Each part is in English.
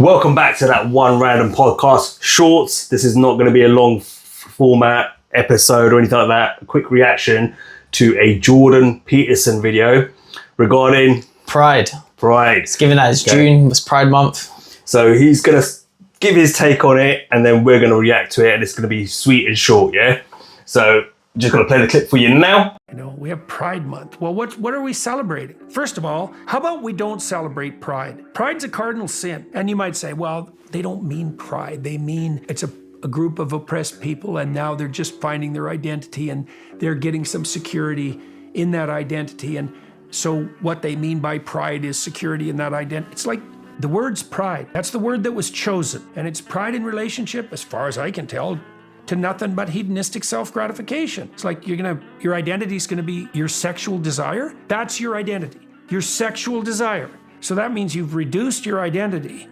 Welcome back to that one random podcast shorts. This is not going to be a long format episode or anything like that. A quick reaction to a Jordan Peterson video regarding Pride. It's Given that it's June, it's Pride Month. So he's going to give his take on it and then we're going to react to it, and it's going to be sweet and short, yeah? So just going to play the clip for you now. You know, we have Pride Month. Well, what are we celebrating? First of all, how about we don't celebrate pride? Pride's a cardinal sin. And you might say, well, they don't mean pride. They mean it's a group of oppressed people and now they're just finding their identity and they're getting some security in that identity. And so what they mean by pride is security in that identity. It's like the word's pride. That's the word that was chosen. And it's pride in relationship, as far as I can tell, to nothing but hedonistic self-gratification. It's like your identity is gonna be your sexual desire. That's your identity, your sexual desire. So that means you've reduced your identity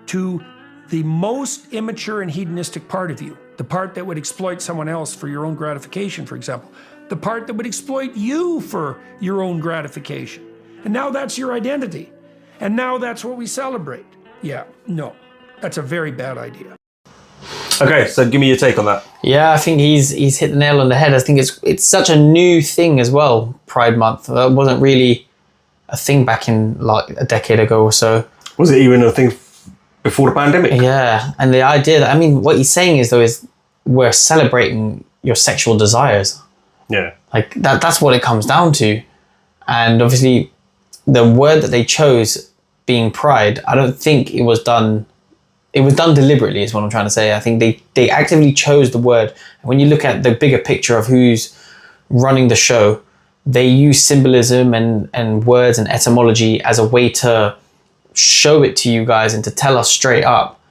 to the most immature and hedonistic part of you. The part that would exploit someone else for your own gratification, for example. The part that would exploit you for your own gratification. And now that's your identity. And now that's what we celebrate. Yeah, no, that's a very bad idea. Okay, so give me your take on that. Yeah, I think he's hit the nail on the head. I think it's such a new thing as well, Pride Month. That wasn't really a thing back in like a decade ago or so. Was it even a thing before the pandemic? Yeah, and the idea that, I mean, what he's saying is though is we're celebrating your sexual desires. Yeah. Like that's what it comes down to. And obviously the word that they chose being pride, I don't think it was done deliberately is what I'm trying to say. I think they actively chose the word. And when you look at the bigger picture of who's running the show, they use symbolism and words and etymology as a way to show it to you guys and to tell us straight up.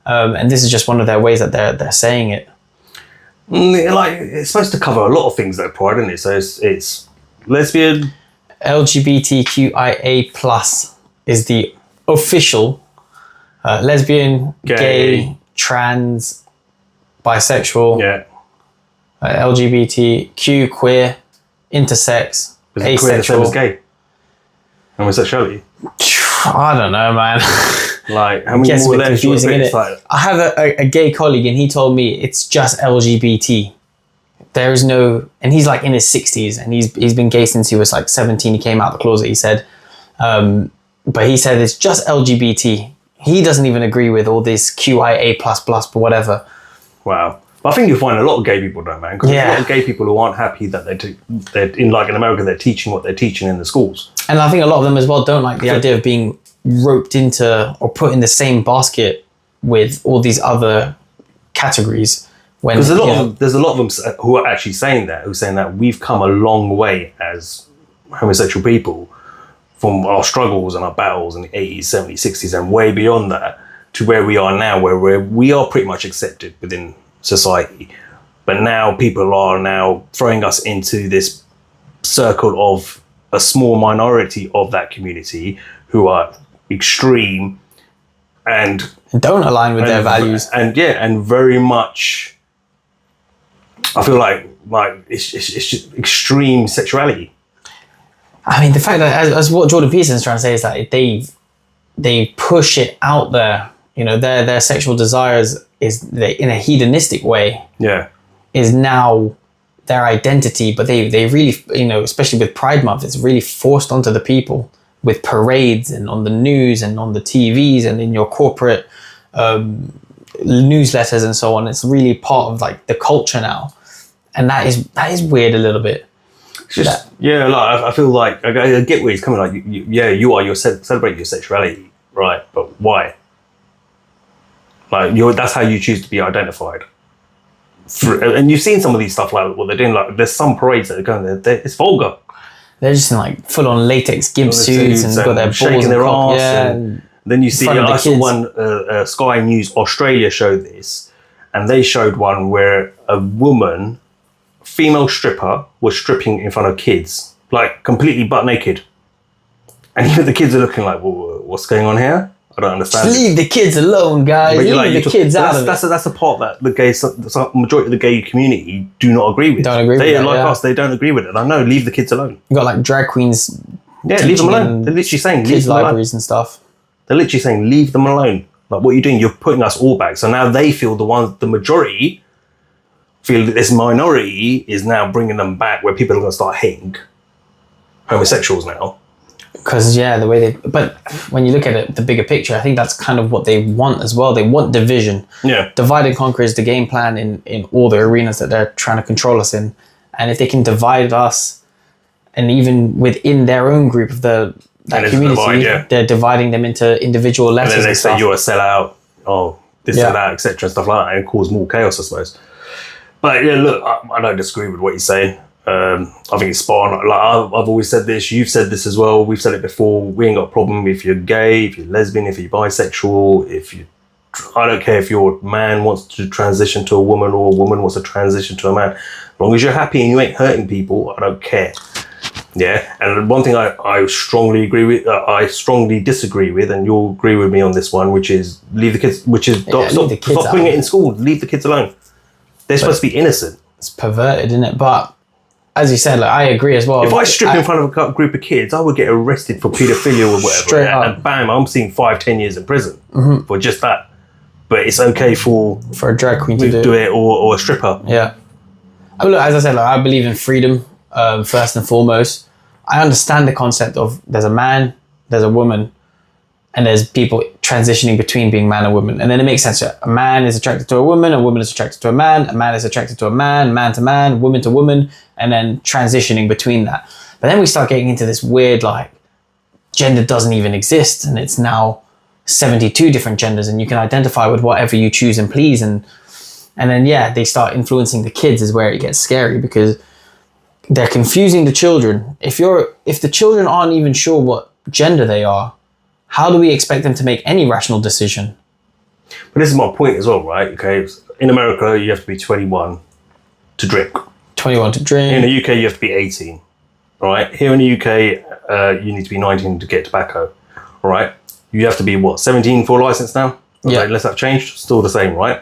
And this is just one of their ways that they're saying it. Like, it's supposed to cover a lot of things though, pride, isn't it? So it's lesbian. LGBTQIA+ is the official lesbian, gay, trans, bisexual, LGBTQ, queer, intersex, Is asexual. queer the same as gay? Homosexuality? I don't know, man. Like, how many more letters? Like, I have a gay colleague and he told me it's just LGBT. There is no, and he's like in his 60s and he's been gay since he was like 17. He came out of the closet, he said. But he said it's just LGBT. He doesn't even agree with all this QIA++, but whatever. Wow. But I think you'll find a lot of gay people though, man. Because there's a lot of gay people who aren't happy that they're in, like in America, they're teaching what they're teaching in the schools. And I think a lot of them as well don't like the idea of being roped into or put in the same basket with all these other categories. Because there's a lot of them who are actually saying that, who are saying that we've come a long way as homosexual people from our struggles and our battles in the 80s, 70s, 60s, and way beyond that to where we are now, where we are pretty much accepted within society. But now people are now throwing us into this circle of a small minority of that community who are extreme and don't align with their values. And very much, I feel like it's just extreme sexuality. I mean, the fact that as what Jordan Peterson is trying to say is that they push it out there. You know, their sexual desires in a hedonistic way. Yeah, is now their identity, but they really, you know, especially with Pride Month, it's really forced onto the people with parades and on the news and on the TVs and in your corporate newsletters and so on. It's really part of like the culture now, and that is weird a little bit. It's just like I feel like I get where he's coming. Like you celebrate your sexuality, right? But why? Like that's how you choose to be identified. And you've seen some of these stuff like what they're doing. Like there's some parades that are going there. It's vulgar. They're just in like full on latex gimp suits and got their balls shaking their ass. Yeah. And then you see, I saw one, Sky News Australia showed this, and they showed one where a woman, female stripper, was stripping in front of kids, like completely butt naked. And even the kids are looking like, well, what's going on here? I don't understand. Just leave the kids alone, guys. Leave the kids out of it. That's the part that the majority of the gay community do not agree with. Don't agree with it. They are like us. They don't agree with it. I know. Leave the kids alone. You got like drag queens. Yeah, leave them alone. They're literally saying kids libraries and stuff. They're literally saying leave them alone. Like, what are you doing? You're putting us all back. So now they feel the majority feel that this minority is now bringing them back, where people are going to start hating homosexuals now. Because but when you look at it, the bigger picture, I think that's kind of what they want as well. They want division. Yeah. Divide and conquer is the game plan in all the arenas that they're trying to control us in. And if they can divide us, and even within their own group of that community, they're dividing them into individual letters. And then they say stuff. you're a sellout, this and that, etc. and stuff like that, and cause more chaos, I suppose. But yeah, look, I don't disagree with what you're saying. I think it's spot on. Like I've always said this, you've said this as well, we've said it before, we ain't got a problem if you're gay, if you're lesbian, if you're bisexual, I don't care if your man wants to transition to a woman or a woman wants to transition to a man. As long as you're happy and you ain't hurting people, I don't care. Yeah, and one thing I strongly agree with, I strongly disagree with, and you'll agree with me on this one, which is leave the kids, stop putting it in school, leave the kids alone. They're supposed to be innocent. It's perverted, isn't it? But as you said, like, I agree as well. If I strip in front of a group of kids, I would get arrested for paedophilia or whatever. Straight up. And bam, I'm seeing 5-10 years in prison for just that. But it's okay for a drag queen to do it or a stripper. Yeah. I mean, look, as I said, I believe in freedom first and foremost. I understand the concept of there's a man, there's a woman, and there's people transitioning between being man and woman. And then it makes sense. A man is attracted to a woman is attracted to a man is attracted to a man to man, woman to woman, and then transitioning between that. But then we start getting into this weird, like, gender doesn't even exist, and it's now 72 different genders, and you can identify with whatever you choose and please. And then, they start influencing the kids is where it gets scary, because they're confusing the children. If the children aren't even sure what gender they are, how do we expect them to make any rational decision? But this is my point as well, right? Okay, in America, you have to be 21 to drink. 21 to drink. In the UK, you have to be 18. Right? Here in the UK, you need to be 19 to get tobacco. All right? You have to be, 17 for a license now? Okay, Yeah. unless that changed. Still the same, right?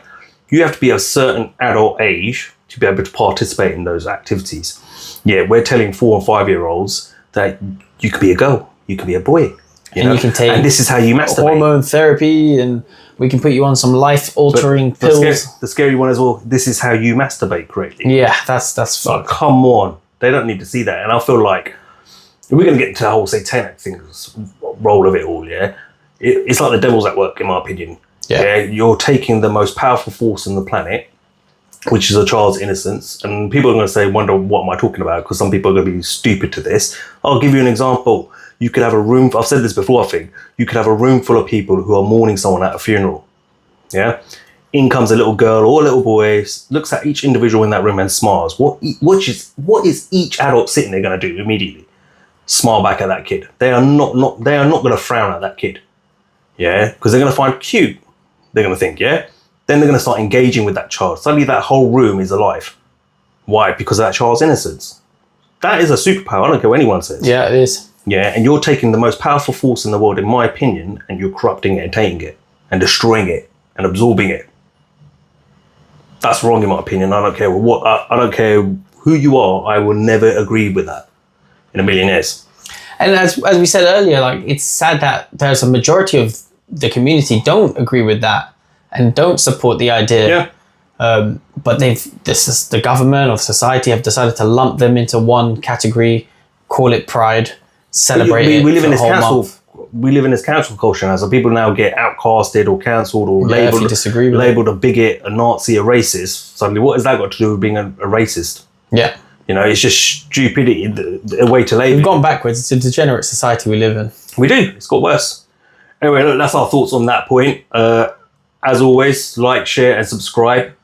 You have to be a certain adult age to be able to participate in those activities. Yeah, we're telling 4 and 5-year-olds that you can be a girl, you can be a boy. You can take, and this is how you masturbate. Hormone therapy, and we can put you on some life-altering pills. The scary one as well, this is how you masturbate correctly. Yeah, that's like, come on. They don't need to see that. And I feel like, if we're going to get into the whole satanic things, role of it all, it's like the devil's at work, in my opinion. Yeah. You're taking the most powerful force on the planet, which is a child's innocence. And people are going to wonder, what am I talking about? Because some people are going to be stupid to this. I'll give you an example. You could have a room, I've said this before, I think, you could have a room full of people who are mourning someone at a funeral. Yeah? In comes a little girl or a little boy, looks at each individual in that room and smiles. What is each adult sitting there going to do immediately? Smile back at that kid. They are not going to frown at that kid. Yeah? Because they're going to find cute. They're going to think, yeah? Then they're going to start engaging with that child. Suddenly that whole room is alive. Why? Because of that child's innocence. That is a superpower. I don't care what anyone says. Yeah, it is. Yeah, and you're taking the most powerful force in the world, in my opinion, and you're corrupting it and taking it and destroying it and absorbing it. That's wrong, in my opinion. I don't care I don't care who you are. I will never agree with that in a million years. And as we said earlier, like, it's sad that there's a majority of the community don't agree with that and don't support the idea. Yeah. But the government or society have decided to lump them into one category, call it pride. Celebrate it. We live in this cancel culture now, so people now get outcasted or cancelled or labelled a bigot, a Nazi, a racist. Suddenly, what has that got to do with being a racist? Yeah. It's just stupidity, a way to label. We've gone backwards. It's a degenerate society we live in. We do. It's got worse. Anyway, look, that's our thoughts on that point. As always, like, share and subscribe.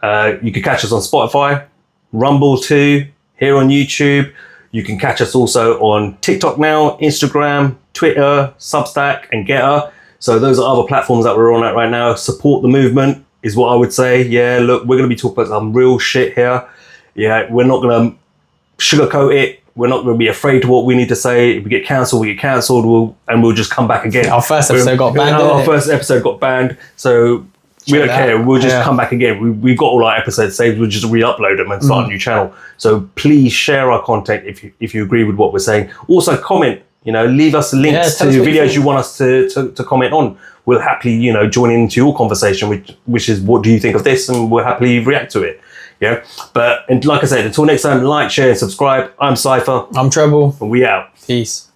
You can catch us on Spotify, Rumble too, here on YouTube. You can catch us also on TikTok now, Instagram, Twitter, Substack, and Gettr. So those are other platforms that we're on at right now. Support the movement is what I would say. Yeah, look, we're going to be talking about some real shit here. Yeah, we're not going to sugarcoat it. We're not going to be afraid of what we need to say. If we get cancelled, we get cancelled, we'll just come back again. Our first episode got banned. Our first episode got banned. So we don't care. We'll just come back again. We've got all our episodes saved. We'll just re-upload them and start a new channel. So please share our content if you agree with what we're saying. Also comment You know, leave us links to tell us what you videos think. you want us to comment on. We'll happily, you know, join into your conversation, which is what do you think of this, and we'll happily react to it. Yeah. But and like I said, until next time, like, share, and subscribe. I'm Cypher. I'm Trebel. And we out. Peace.